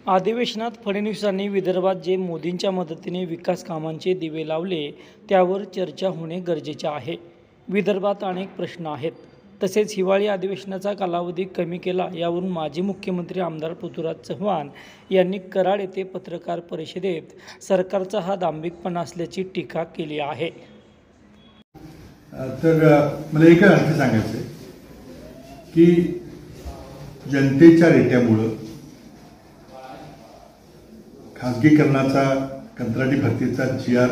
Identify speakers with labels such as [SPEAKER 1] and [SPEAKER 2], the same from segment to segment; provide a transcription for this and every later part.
[SPEAKER 1] अधिवेशनात फडणवीसांनी विदर्भात जे मोदींच्या मदतीने विकास कामांचे दिवे लावले त्यावर चर्चा होणे गरजेचे आहे। विदर्भात अनेक प्रश्न आहेत। तसेच हिवाळी अधिवेशनाचा कालावधी कमी केला यावरून माजी मुख्यमंत्री आमदार पृथ्वीराज चव्हाण यांनी कराड येथे पत्रकार परिषदेत सरकारचा हा दांभिकपणा असल्याची टीका केली आहे।
[SPEAKER 2] तर मला एक अर्थ सांगायचं आहे की जनतेच्या रेट्यामुळे खासगीकरणाचा कंत्राटी भरतीचा GR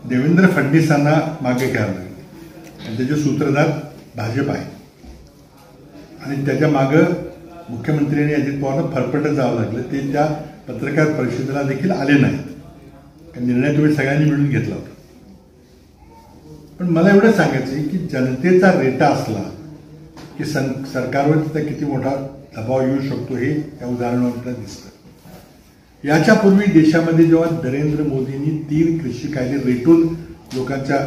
[SPEAKER 2] देवेंद्र फडणवीसांना मागे घ्यावा लागला आणि त्याचे सूत्रधार भाजप आहे आणि त्याच्या मागं मुख्यमंत्र्यांनी अजित पवारांना फरफटत जावं लागलं। ते त्या पत्रकार परिषदेला देखील आले नाहीत। निर्णय तुम्ही सगळ्यांनी मिळून घेतला होता। पण मला एवढं सांगायचं आहे की जनतेचा रेटा असला की सरकारवर त्याचा किती मोठा दबाव येऊ शकतो हे या उदाहरणावर दिसतं। याच्यापूर्वी देशामध्ये जेव्हा नरेंद्र मोदींनी 3 कृषी कायदे रेटून लोकांच्या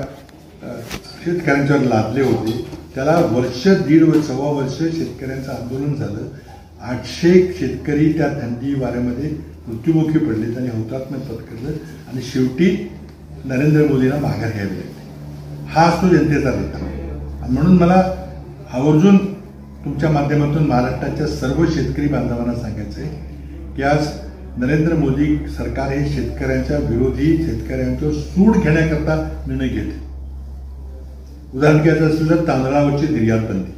[SPEAKER 2] शेतकऱ्यांच्यावर लादले होते, त्याला वर्ष दीड सव्वा वर्ष शेतकऱ्यांचं आंदोलन झालं। 800 शेतकरी त्या थंडी वाऱ्यामध्ये मृत्युमुखी पडले, त्यांनी हुतात्म्य पत्करलं आणि शेवटी नरेंद्र मोदींना माघार घ्यावी लागली। हा असतो जनतेचा रेटा। म्हणून मला आवर्जून तुमच्या माध्यमातून महाराष्ट्राच्या सर्व शेतकरी बांधवांना सांगायचं आहे की आज नरेंद्र मोदी सरकार हे शेतकऱ्यांच्या विरोधी, शेतकऱ्यांचं सूड घेण्याकरता निर्णय घेते। उदाहरण घ्यायचं असेल तर तांदळावरची निर्यात बंदी,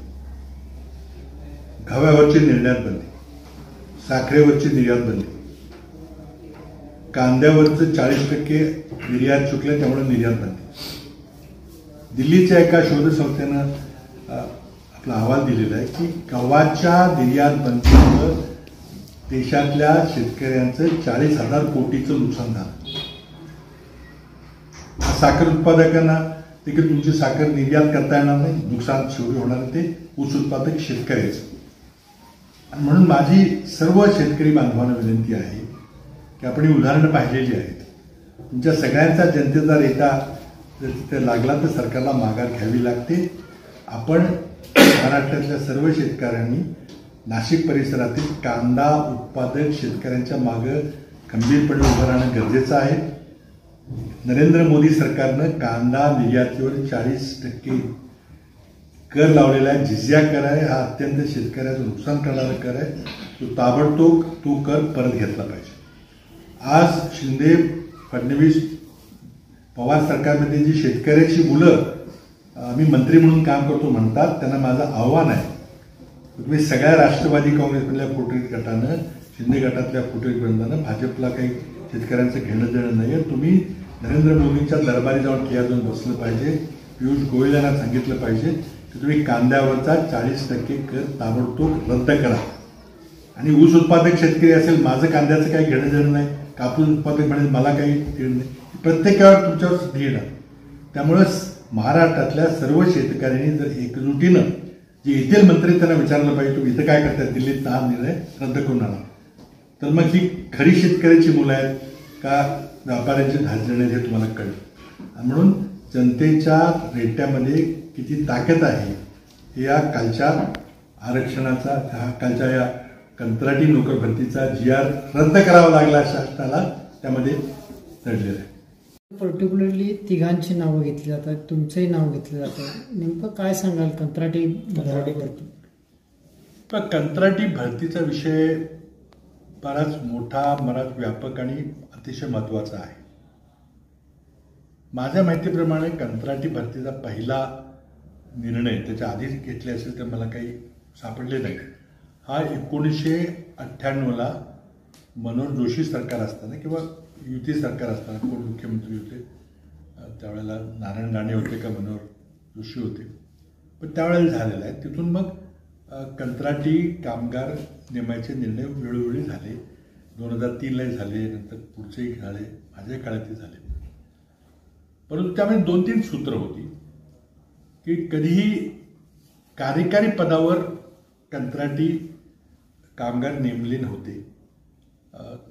[SPEAKER 2] गव्हावरची निर्यात बंदी, साखरेवरची निर्यात बंदी, कांद्यावरचं 40% निर्यात चुकलं त्यामुळे निर्यात बंदी। दिल्लीच्या एका शोध संस्थेनं आपला अहवाल दिलेला आहे की गव्हाच्या निर्यात बंदीमुळे देशातल्या शेतकऱ्यांचं 40,000 कोटीचं नुकसान झालं। साखर उत्पादकांना देखील तुमची साखर निर्यात करता येणार नाही, नुकसान शेवटी होणार ते ऊस उत्पादक शेतकऱ्याचं। आणि म्हणून माझी सर्व शेतकरी बांधवांना विनंती आहे की आपण ही उदाहरणं पाहिलेली आहेत। तुमच्या सगळ्यांचा जनतेचा रेटा जर तिथे लागला तर सरकारला माघार घ्यावी लागते। आपण महाराष्ट्रातल्या सर्व शेतकऱ्यांनी नाशिक परिसरातील कांदा उत्पादक शेतकऱ्यांच्या मागे खंबीरपणे उभं राहणं गरजेचं आहे। नरेंद्र मोदी सरकारनं कांदा निर्यातीवर 40% कर लावलेला आहे। जिझिया कर आहे, हा अत्यंत शेतकऱ्याचं नुकसान करणारा कर आहे। तो ताबडतोब तो कर परत घेतला पाहिजे। आज शिंदे फडणवीस पवार सरकारमध्ये जी शेतकऱ्याची मुलं आम्ही मंत्री म्हणून काम करतो म्हणतात, त्यांना माझं आव्हान आहे, तुम्ही सगळ्या राष्ट्रवादी काँग्रेसमधल्या फुटीर गटानं, शिंदे गटातल्या फुटीर बंधानं भाजपला काही शेतकऱ्यांचं घेणं देणं नाही आहे। तुम्ही नरेंद्र मोदींच्या दरबारी जाऊन ठिया जाऊन बसलं पाहिजे। पियुष गोयल यांना सांगितलं पाहिजे की तुम्ही कांद्यावरचा 40% कर ताबडतोब रद्द करा। आणि ऊस उत्पादक शेतकरी असेल, माझं कांद्याचं काही घेणं देणं नाही, कापूस उत्पादक म्हणेल मला काही घेणं नाही, प्रत्येकावर तुमच्यावर घेणं। त्यामुळं महाराष्ट्रातल्या सर्व शेतकऱ्यांनी जर एकजुटीनं जे येथील मंत्री त्यांना विचारलं पाहिजे तुम्ही इथं काय करतात, दिल्लीत हा निर्णय रद्द करून आणा, तर मग ही खरी शेतकऱ्याची मुलं आहेत का व्यापाऱ्यांचे धाजणे हे तुम्हाला कळेल। म्हणून जनतेच्या रेट्यामध्ये किती ताकद आहे हे या कालच्या आरक्षणाचा, कालच्या या कंत्राटी नोकर भरतीचा GR रद्द करावा लागला शासनाला त्यामध्ये दडलेलं आहे।
[SPEAKER 3] पर्टिक्युलरली तिघांची नावं घेतली जातात, तुमचंही नाव घेतलं जातं, नेमकं काय सांगाल कंत्राटी भरती?
[SPEAKER 2] पण कंत्राटी भरतीचा विषय बराच मोठा, बराच व्यापक आणि अतिशय महत्त्वाचा आहे। माझ्या माहितीप्रमाणे कंत्राटी भरतीचा पहिला निर्णय त्याच्या आधीच घेतले असेल तर मला काही सापडले नाही। हा 1998ला मनोहर जोशी सरकार असताना किंवा युती सरकार असताना, कोण मुख्यमंत्री होते त्यावेळेला, नारायण राणे होते का मनोहर जोशी होते, पण त्यावेळेला झालेला आहे। तिथून मग कंत्राटी कामगार नेमायचे निर्णय वेळोवेळी झाले। 2003लाही झाले, नंतर पुढचेही झाले, माझ्या काळातही झाले। परंतु त्यामध्ये 2-3 सूत्र होती की कधीही कार्यकारी पदावर कंत्राटी कामगार नेमले नव्हते।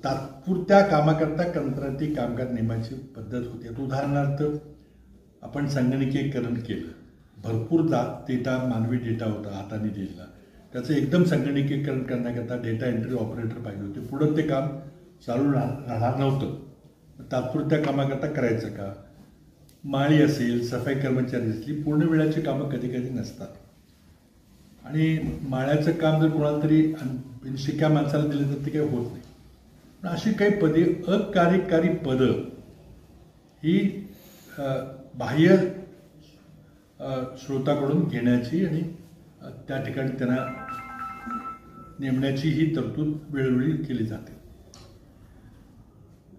[SPEAKER 2] तात्पुरत्या कामाकरता कंत्राटी कामगार नेमायची पद्धत होती। उदाहरणार्थ आपण संगणकीकरण केलं, भरपूर डेटा, मानवी डेटा होता हाताने दिलेला, त्याचं एकदम संगणकीकरण करण्याकरता डेटा एंट्री ऑपरेटर पाहिजे होते. पुढं ते काम चालू राहणार नव्हतं. तात्पुरत्या कामाकरता करायचं का? माळी असेल, सफाई कर्मचारी असतील, पूर्ण वेळाची कामं कधी कधी नसतात. आणि माळ्याचं काम जर कोणाला तरी शिक्या माणसाला दिलं तर ते काही होत नाही. पण अशी काही पदे, अकार्यकारी पदं ही बाह्य स्रोताकडून घेण्याची आणि त्या ठिकाणी त्यांना नेमण्याची ही तरतूद वेळोवेळी केली जाते.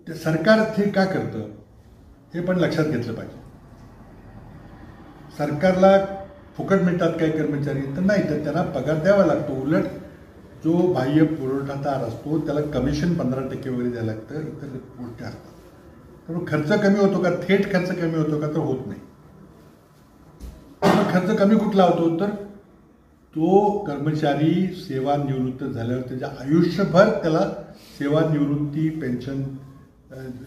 [SPEAKER 2] ते सरकार हे का करतं हे पण लक्षात घेतलं पाहिजे. सरकारला फुकट मिळतात काही कर्मचारी तर नाही, तर त्यांना पगार द्यावा लागतो. उलट जो बाह्य पुरवठादार असतो त्याला कमिशन 15% वगैरे द्यायला लागतं. इतर गोष्टी असतात. त्यामुळे खर्च कमी होतो का? थेट खर्च कमी होतो का? तर होत नाही. खर्च कमी कुठला होतो? तर तो कर्मचारी सेवानिवृत्त झाल्यावर त्याच्या आयुष्यभर त्याला सेवानिवृत्ती पेन्शन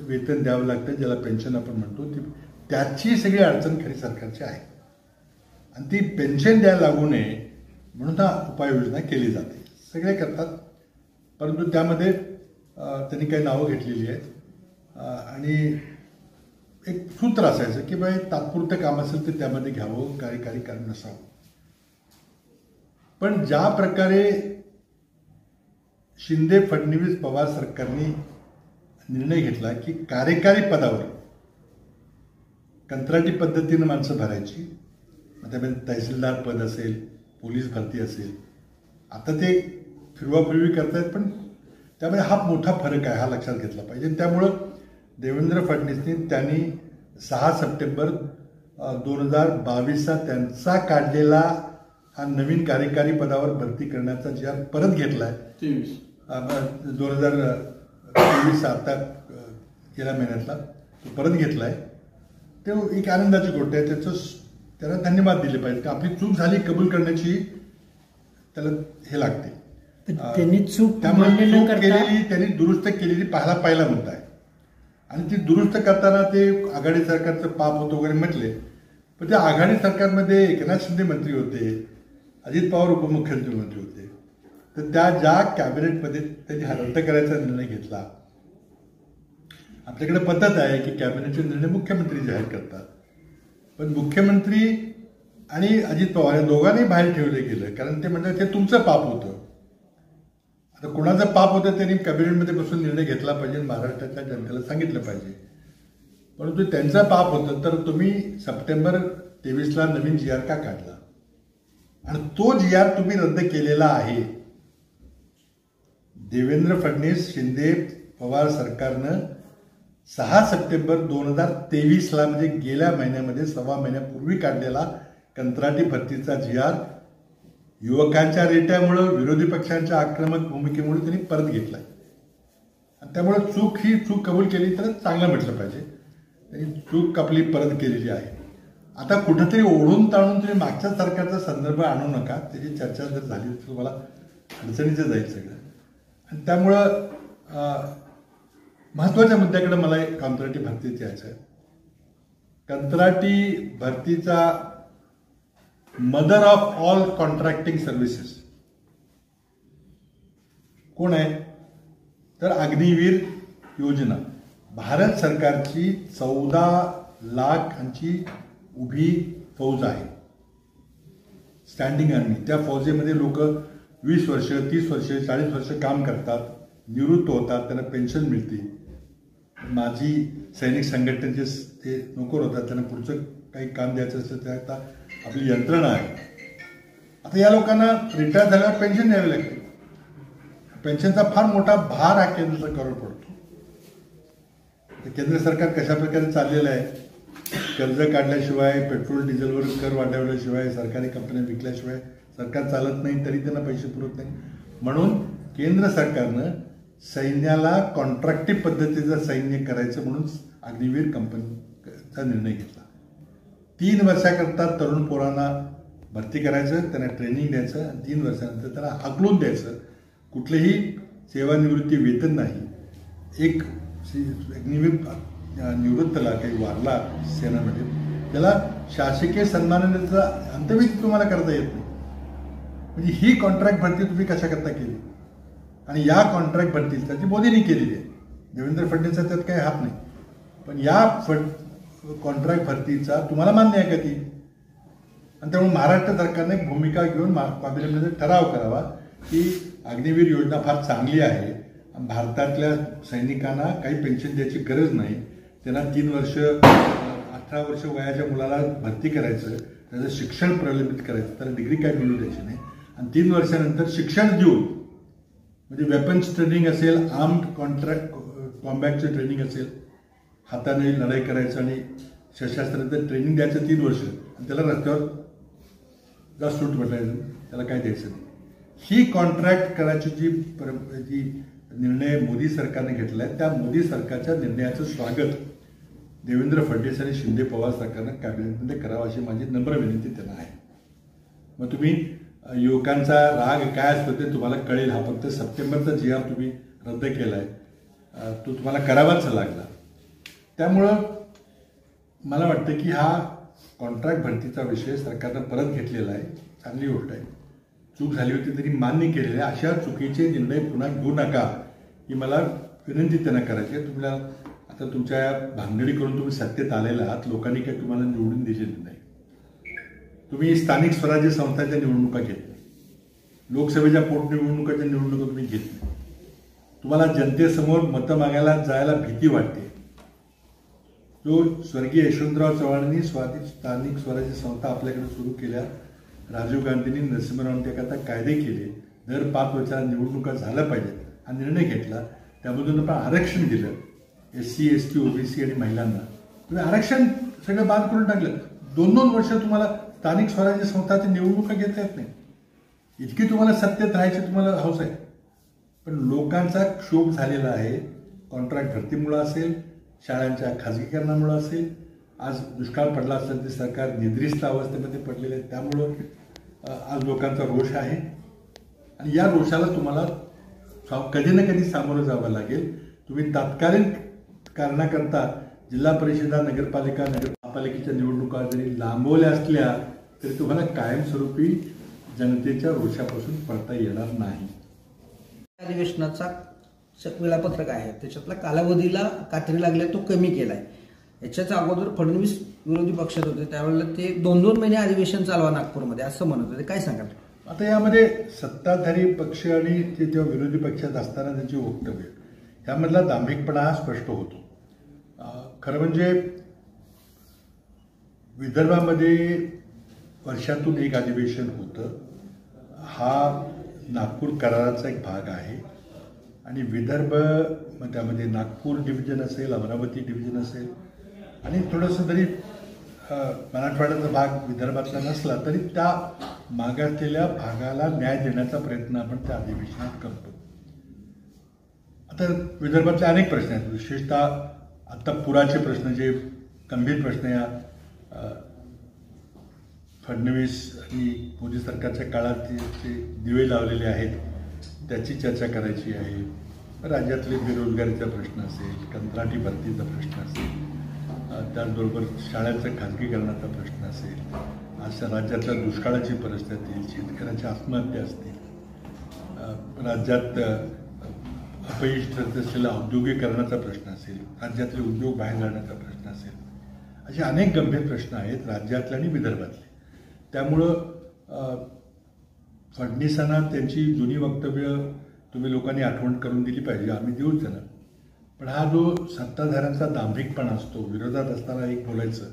[SPEAKER 2] वेतन द्यावं लागतं, ज्याला पेन्शन आपण म्हणतो. त्याची सगळी अडचण खरी सरकारची आहे. आणि ती पेन्शन द्यायला लागू नये म्हणून हा उपाययोजना केली जाते. सगळे करतात, परंतु त्यामध्ये त्यांनी काही नावं घेतलेली आहेत. आणि एक सूत्र असायचं की बाई तात्पुरतं काम असेल तर त्यामध्ये घ्यावं, कार्यकारी काम नसावं. पण ज्या प्रकारे शिंदे फडणवीस पवार सरकारने निर्णय घेतला की कार्यकारी पदावर कंत्राटी पद्धतीनं माणसं भरायची, त्यामध्ये तहसीलदार पद असेल, पोलीस भरती असेल, आता ते फिरवाफिरवी करतायत, पण त्यामध्ये हा मोठा फरक आहे, हा लक्षात घेतला पाहिजे. त्यामुळं देवेंद्र फडणवीसनी त्यांनी 6 सप्टेंबर 2022चा त्यांचा काढलेला हा नवीन कार्यकारी पदावर भरती करण्याचा जी परत घेतला आहे 2023 आता गेल्या महिन्यातला तो परत घेतला आहे, ते एक आनंदाची गोष्ट आहे. त्याला धन्यवाद दिले पाहिजे की आपली चूक झाली कबूल करण्याची त्याला हे लागते.
[SPEAKER 3] त्यांनी चूक
[SPEAKER 2] त्यामुळे चूक केलेली त्यांनी दुरुस्त केलेली पहिला मुद्दा आहे. आणि ती दुरुस्त करताना ते आघाडी सरकारचं पाप होतं वगैरे म्हटले, पण त्या आघाडी सरकारमध्ये एकनाथ शिंदे मंत्री होते, अजित पवार उपमुख्यमंत्री होते. तर त्या ज्या कॅबिनेटमध्ये त्यांनी रद्द करायचा निर्णय घेतला, आपल्याकडे पद्धत आहे की कॅबिनेटचे निर्णय मुख्यमंत्री जाहीर करतात, पण मुख्यमंत्री आणि अजित पवार या दोघांनी बाहेर ठेवले गेलं, कारण ते म्हणतात ते तुमचं पाप होतं. आता कोणाचं पाप होतं त्यांनी कॅबिनेटमध्ये बसून निर्णय घेतला पाहिजे, महाराष्ट्राच्या जनतेला सांगितलं पाहिजे. परंतु त्यांचं पाप होतं तर तुम्ही सप्टेंबर 23ला नवीन GR का काढला आणि तो GR तुम्ही रद्द केलेला आहे. देवेंद्र फडणवीस शिंदे पवार सरकारनं 6 सप्टेंबर 2023ला म्हणजे गेल्या महिन्यामध्ये 1.25 महिन्यापूर्वी काढलेला कंत्राटी भरतीचा GR युवकांच्या रेट्यामुळं, विरोधी पक्षांच्या आक्रमक भूमिकेमुळे त्यांनी परत घेतला. आणि त्यामुळे चूक कबूल केली तर चांगलं म्हटलं पाहिजे. त्यांनी चूक आपली परत केलेली आहे. आता कुठंतरी ओढून ताणून तुम्ही मागच्या सरकारचा संदर्भ आणू नका. त्याची चर्चा जर झाली तर तुम्हाला अडचणीचं जाईल सगळं. आणि त्यामुळं महत्त्वाच्या मुद्द्याकडे मला एक कंत्राटी भरतीचं यायचं आहे. कंत्राटी भरतीचा mother of all contracting services कोण आहे? तर अग्निवीर योजना भारत सरकारची 14 लाखांची उभी फौज आहे, स्टँडिंग आर्मी. त्या फौजेमध्ये लोक 20 वर्ष, 30 वर्ष, 40 वर्ष काम करतात, निवृत्त होतात, त्यांना पेन्शन मिळते. माजी सैनिक संघटनेचे ते नोकर होतात, त्यांना पुढचं काही काम द्यायचं असतं, त्या आता आपली यंत्रणा आहे. आता या लोकांना रिटायर झाल्यावर पेन्शन द्यावी लागते. पेन्शनचा फार मोठा भार हा केंद्र सरकारवर पडतो. केंद्र सरकार कशा प्रकारे चाललेलं आहे, कर्ज काढल्याशिवाय, पेट्रोल डिझेलवर कर वाढवल्याशिवाय, सरकारी कंपन्या विकल्याशिवाय सरकार चालत नाही, तरी त्यांना पैसे पुरत नाही. म्हणून केंद्र सरकारनं सैन्याला कॉन्ट्रॅक्टी पद्धतीचं सैन्य करायचं म्हणून अग्निवीर कंपनीचा निर्णय घेतला. 3 वर्षाकरता तरुण पोरांना भरती करायचं, त्यांना ट्रेनिंग द्यायचं, 3 वर्षानंतर त्यांना हाकलून द्यायचं. कुठलेही सेवानिवृत्ती वेतन नाही. एक अग्निवीर निवृत्तला काही वारला सेनामध्ये, त्याला शासकीय सन्मानाचा अंतविधी तुम्हाला करता येत नाही. म्हणजे ही कॉन्ट्रॅक्ट भरती तुम्ही कशाकरता केली आणि या कॉन्ट्रॅक्ट भरतीचा ती मोदींनी केलेली आहे, देवेंद्र फडणवीसचा त्यात काही हात नाही, पण या कॉन्ट्रॅक्ट भरतीचा तुम्हाला मान्य आहे का ती? आणि त्यामुळे महाराष्ट्र सरकारने एक भूमिका घेऊन कॅबिनेटमध्ये ठराव करावा की अग्निवीर योजना फार चांगली आहे, भारतातल्या सैनिकांना काही पेन्शन द्यायची गरज नाही, त्यांना 3 वर्ष 18 वर्ष वयाच्या मुलाला भरती करायचं, त्याचं शिक्षण प्रलंबित करायचं, त्याला डिग्री काय मिळू द्यायची नाही, आणि 3 वर्षानंतर शिक्षण देऊन म्हणजे वेपन्स ट्रेनिंग असेल, आर्म्ड कॉम्बॅटचं ट्रेनिंग असेल, हाताने लढाई करायचं आणि शस्त्रास्त्राचं ट्रेनिंग द्यायचं 3 वर्ष, आणि त्याला रस्त्यावर जास्त सूट भेटायचं, त्याला काय द्यायचं नाही. ही कॉन्ट्रॅक्ट करायची जी निर्णय मोदी सरकारने घेतला आहे, त्या मोदी सरकारच्या निर्णयाचं स्वागत देवेंद्र फडणवीस आणि शिंदे पवार सरकारनं कॅबिनेटमध्ये करावं अशी माझी नम्र विनंती त्यांना आहे. मग तुम्ही युवकांचा राग काय असतो ते तुम्हाला कळेल. हा फक्त सप्टेंबरचा जी तुम्ही रद्द केला आहे तो तुम्हाला करावाच लागला. त्यामुळं मला वाटतं की हा कॉन्ट्रॅक्ट भरतीचा विषय सरकारनं परत घेतलेला आहे, चांगली गोष्ट आहे. चूक झाली होती तरी मान्य केलेले, अशा चुकीचे निर्णय पुन्हा घेऊ नका ही मला विनंती त्यांना करायची आहे. तुम्हाला आता तुमच्या भानगडी करून तुम्ही सत्तेत आलेला आहात, लोकांनी काही तुम्हाला निवडून दिलेलं नाही. तुम्ही स्थानिक स्वराज्य संस्थांच्या निवडणुका घेत नाही, लोकसभेच्या पोटनिवडणुकाच्या निवडणुका तुम्ही घेत नाही. तुम्हाला जनतेसमोर मतं मागायला जायला भीती वाटते. जो स्वर्गीय यशवंतराव चव्हाणांनी स्थानिक स्वराज्य संस्था आपल्याकडे सुरू केल्या, राजीव गांधींनी नरसिंहराव त्याकरता कायदे केले, दर 5 वर्षाला निवडणुका झाल्या पाहिजेत हा निर्णय घेतला. त्यामधून आपण आरक्षण दिलं SC ST OBC आणि महिलांना. तुम्ही आरक्षण सगळं बाद करून टाकलं. 2-2 वर्ष तुम्हाला स्थानिक स्वराज्य संस्थांच्या निवडणुका घेता येत नाही. इतकी तुम्हाला सत्तेत राहायची तुम्हाला हौस आहे, पण लोकांचा क्षोभ झालेला आहे. कॉन्ट्रॅक्ट भरतीमुळं असेल, शाळांच्या खाजगीकरणामुळं असेल, आज दुष्काळ पडला असेल ते सरकार निद्रिस्त अवस्थेमध्ये पडलेले आहे, त्यामुळं आज लोकांचा रोष आहे. आणि या रोषाला तुम्हाला कधी ना कधी सामोरं जावं लागेल. तुम्ही तात्कालीन कारणाकरता जिल्हा परिषदा, नगरपालिका, नगरपालिकेच्या निवडणुका जरी लांबवल्या असल्या तरी तुम्हाला कायमस्वरूपी जनतेच्या रोषापासून पडता येणार नाही.
[SPEAKER 4] अधिवेशनाचा वेळापत्रक आहे, त्याच्यातला कालावधीला कात्री लागल्या तो कमी केलाय. याच्याच अगोदर फडणवीस विरोधी पक्षात होते त्यावेळेला ते 2-2 महिने अधिवेशन चालवा नागपूरमध्ये असं म्हणत होते. काय सांगाल?
[SPEAKER 2] आता यामध्ये सत्ताधारी पक्ष आणि ते जेव्हा विरोधी पक्षात असताना त्यांची वक्तव्य यामधला दांभिकपणा हा स्पष्ट होतो. खरं म्हणजे विदर्भामध्ये वर्षातून एक अधिवेशन होतं. हा नागपूर कराराचा एक भाग आहे आणि विदर्भ त्यामध्ये नागपूर डिव्हिजन असेल, अमरावती डिव्हिजन असेल आणि थोडंसं जरी मराठवाड्याचा भाग विदर्भातला नसला तरी त्या मागासलेल्या भागाला न्याय देण्याचा प्रयत्न आपण त्या अधिवेशनात करतो. आता विदर्भातले अनेक प्रश्न आहेत, विशेषतः आता पुराचे प्रश्न जे गंभीर प्रश्न या फडणवीस आणि मोदी सरकारच्या काळात जे दिवे लावलेले आहेत त्याची चर्चा करायची आहे. राज्यातले बेरोजगारीचा प्रश्न असेल, कंत्राटी भरतीचा प्रश्न असेल, त्याचबरोबर शाळांच्या खाजगीकरणाचा प्रश्न असेल, अशा राज्यातल्या दुष्काळाची परिस्थिती, शेतकऱ्याच्या आत्महत्या असतील, राज्यात अपयश ठरत असलेला औद्योगिकरणाचा प्रश्न असेल, राज्यातले उद्योग बाहेर जाण्याचा प्रश्न असेल, असे अनेक गंभीर प्रश्न आहेत राज्यातले आणि विदर्भातले. त्यामुळं फडणवीसांना त्यांची जुनी वक्तव्य तुम्ही लोकांनी आठवण करून दिली पाहिजे, आम्ही देऊच त्यांना. पण हा जो सत्ताधाऱ्यांचा दांभिकपणा असतो, विरोधात असताना एक बोलायचं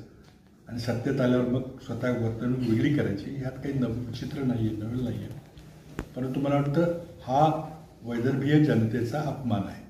[SPEAKER 2] आणि सत्तेत आल्यावर मग स्वतः वर्तणूक वेगळी करायची, ह्यात काही विचित्र नाही आहे, नवीन नाही आहे. परंतु मला वाटतं हा वैदर्भीय जनतेचा अपमान आहे.